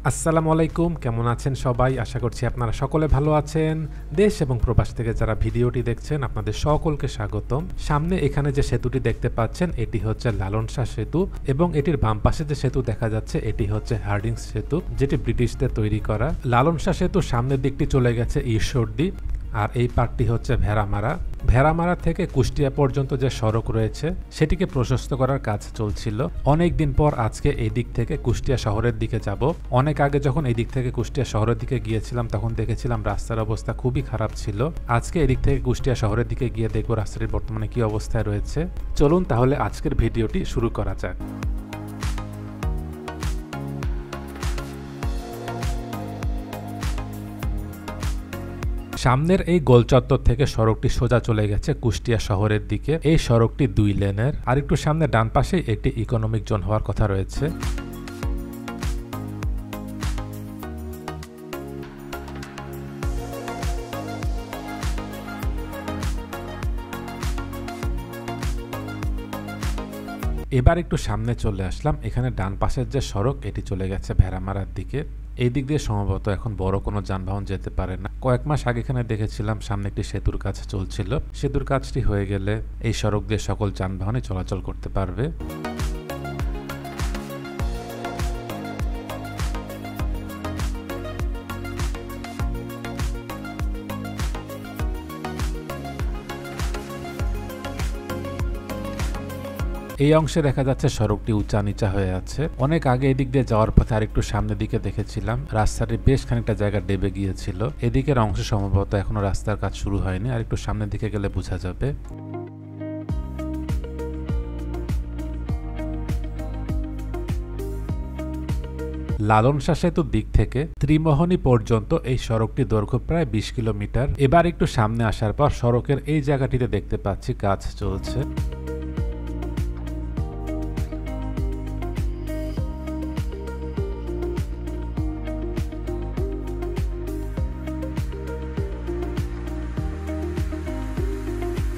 আসসালামু আলাইকুম, কেমন আছেন সবাই? আশা করছি আপনারা সকলে ভালো আছেন। দেশ এবং প্রবাস থেকে যারা ভিডিওটি দেখছেন আপনাদের সকলকে স্বাগতম। সামনে এখানে যে সেতুটি দেখতে পাচ্ছেন এটি হচ্ছে লালন শাহ সেতু এবং এটির বাম পাশে যে সেতু দেখা যাচ্ছে এটি হচ্ছে হার্ডিংস সেতু, যেটি ব্রিটিশদের তৈরি করা। লালন শাহ সেতুর সামনের দিকটি চলে গেছে ঈশ্বরদী আর এই পার্টটি হচ্ছে ভেড়ামারা থেকে কুষ্টিয়া পর্যন্ত যে সড়ক রয়েছে সেটিকে প্রশস্ত করার কাজ চলছিল। অনেক দিন পর আজকে এই দিক থেকে কুষ্টিয়া শহরের দিকে যাব। অনেক আগে যখন এই দিক থেকে কুষ্টিয়া শহরের দিকে গিয়েছিলাম তখন দেখেছিলাম রাস্তার অবস্থা খুবই খারাপ ছিল। আজকে এদিক থেকে কুষ্টিয়া শহরের দিকে গিয়ে দেখব রাস্তাটির বর্তমানে কি অবস্থায় রয়েছে। চলুন তাহলে আজকের ভিডিওটি শুরু করা যাক। সামনের এই গোল চত্বর থেকে সড়কটি সোজা চলে গেছে কুষ্টিয়া শহরের দিকে। এই সড়কটি 2 লেনের, আর একটু সামনে ডান পাশে একটি ইকোনমিক জোন হওয়ার কথা রয়েছে। এবার একটু সামনে চলে আসলাম। এখানে ডান পাশের যে সড়ক এটি চলে গেছে ভেড়ামারার দিকে। এই দিক দিয়ে সম্ভবত এখন বড় কোনো যানবাহন যেতে পারে না। কয়েক মাস আগে এখানে দেখেছিলাম সামনে একটি সেতুর কাজ চলছিল। সেতুর কাজটি হয়ে গেলে এই সড়ক দিয়ে সকল যানবাহনই চলাচল করতে পারবে। এই অংশে দেখা যাচ্ছে সড়কটি উঁচা নিচা হয়ে আছে। অনেক আগে এদিক দিয়ে যাওয়ার পথে আরেকটু সামনের দিকে দেখেছিলাম রাস্তাটি বেশ খানিকটা জায়গা ডেবে গিয়েছিল। এদিকের অংশ সম্ভবত এখনো রাস্তার কাজ শুরু হয়নি, আর একটু সামনের দিকে গেলে বোঝা যাবে। লালন শাহ সেতুর দিক থেকে ত্রিমোহনী পর্যন্ত এই সড়কটি দৈর্ঘ্য প্রায় 20 কিলোমিটার। এবার একটু সামনে আসার পর সড়কের এই জায়গাটিতে দেখতে পাচ্ছি কাজ চলছে।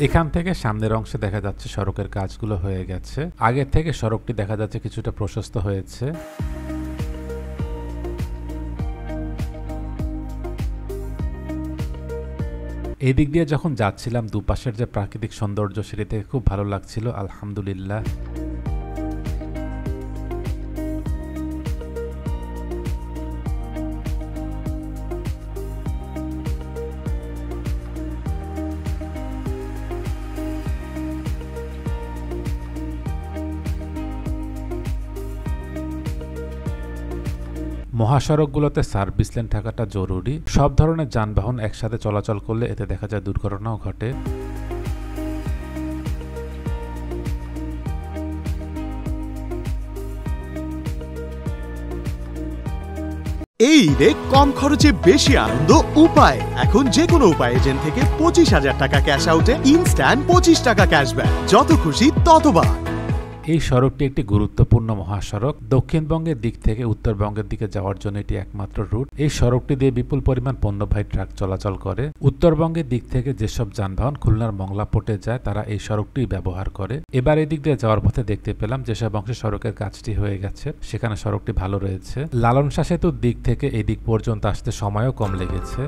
এখান থেকে সামনের অংশে দেখা যাচ্ছে সড়কের কাজগুলো হয়ে গেছে। আগের থেকে সড়কটি দেখা যাচ্ছে কিছুটা প্রশস্ত হয়েছে। এই দিক দিয়ে যখন যাচ্ছিলাম দুপাশের যে প্রাকৃতিক সৌন্দর্য সেটি থেকে খুব ভালো লাগছিল, আলহামদুলিল্লাহ। মহাসড়কগুলোতে সার্ভিস লেন থাকাটা জরুরি। সব ধরনের যানবাহন একসাথে চলাচল করলে এতে দেখা যায় দুর্ঘটনাও ঘটে। এই ঈদে কম খরচে বেশি আনন্দ উপায়। এখন যে কোনো উপায় এজেন্ট থেকে 25,000 টাকা ক্যাশ আউটে ইনস্ট্যান্ট 25 টাকা ক্যাশব্যাক। যত খুশি ততবার। এই সড়কটি একটি গুরুত্বপূর্ণ মহাসড়ক। দক্ষিণবঙ্গের দিক থেকে উত্তরবঙ্গের দিকে যাওয়ার জন্য এটি একমাত্র রুট। এই সড়কটি দিয়ে বিপুল পরিমাণ পণ্যবাহী ট্রাক চলাচল করে। উত্তরবঙ্গের দিক থেকে যেসব যানবাহন খুলনার মংলা পোর্টে যায় তারা এই সড়কটি ব্যবহার করে। এবার এই দিক দিয়ে যাওয়ার পথে দেখতে পেলাম যেসব অংশে সড়কের কাজটি হয়ে গেছে সেখানে সড়কটি ভালো রয়েছে। লালন শাহ সেতুর দিক থেকে এই দিক পর্যন্ত আসতে সময়ও কম লেগেছে।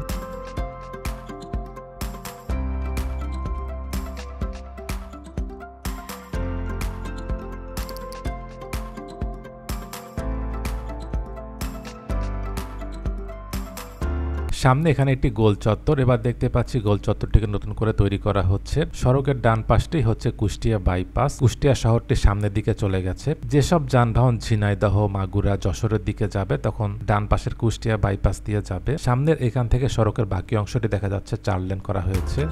সামনে এখানে একটি গোল চত্বর। এবার দেখতে পাচ্ছি গোল চত্বরটিকে নতুন করে তৈরি করা হচ্ছে। সড়কের ডান পাশটি হচ্ছে কুষ্টিয়া বাইপাস। কুষ্টিয়া শহরটি সামনের দিকে চলে গেছে। যেসব যানবাহন ঝিনাইদহ, মাগুরা, যশোরের দিকে যাবে তখন ডান পাশের কুষ্টিয়া বাইপাস দিয়ে যাবে। সামনের এখান থেকে সড়কের বাকি অংশটি দেখা যাচ্ছে 4 লেন করা হয়েছে।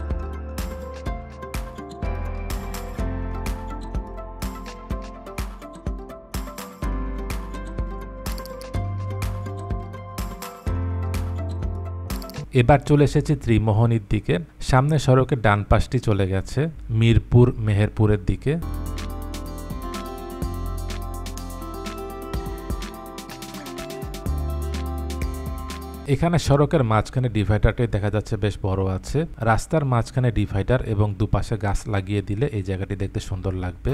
এবার চলে এসেছি ত্রিমোহনীর দিকে। সামনে সড়কের ডান পাশটি চলে গেছে মিরপুর মেহেরপুরের দিকে। এখানে সড়কের মাঝখানে ডিভাইডারটি দেখা যাচ্ছে বেশ বড় আছে। রাস্তার মাঝখানে ডিভাইডার এবং দুপাশে গাছ লাগিয়ে দিলে এই জায়গাটি দেখতে সুন্দর লাগবে।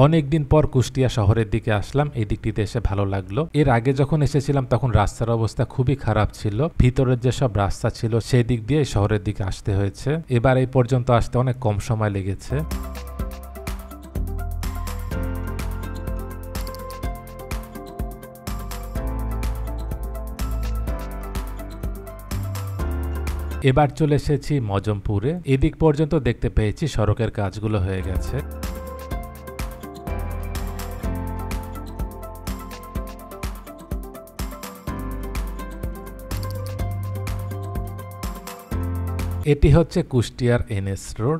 অনেকদিন পর কুষ্টিয়া শহরের দিকে আসলাম, এই দিকটিতে এসে ভালো লাগলো। এর আগে যখন এসেছিলাম তখন রাস্তার অবস্থা খুবই খারাপ ছিল, ভিতরের যেসব রাস্তা ছিল সেই দিক দিয়ে শহরের দিকে আসতে হয়েছে। এবার এই পর্যন্ত আসতে অনেক কম সময় লেগেছে। এবার চলে এসেছি মজমপুরে। এদিক পর্যন্ত দেখতে পেয়েছি সড়কের কাজগুলো হয়ে গেছে। এটি হচ্ছে কুষ্টিয়ার এনএস রোড।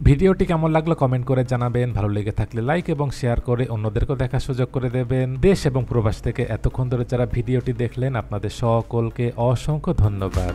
ভিডিওটি কেমন লাগলো কমেন্ট করে জানাবেন, ভালো লেগে থাকলে লাইক এবং শেয়ার করে অন্যদেরকেও দেখার সুযোগ করে দেবেন। দেশ এবং প্রবাস থেকে এতক্ষণ ধরে যারা ভিডিওটি দেখলেন আপনাদের সকলকে অসংখ্য ধন্যবাদ।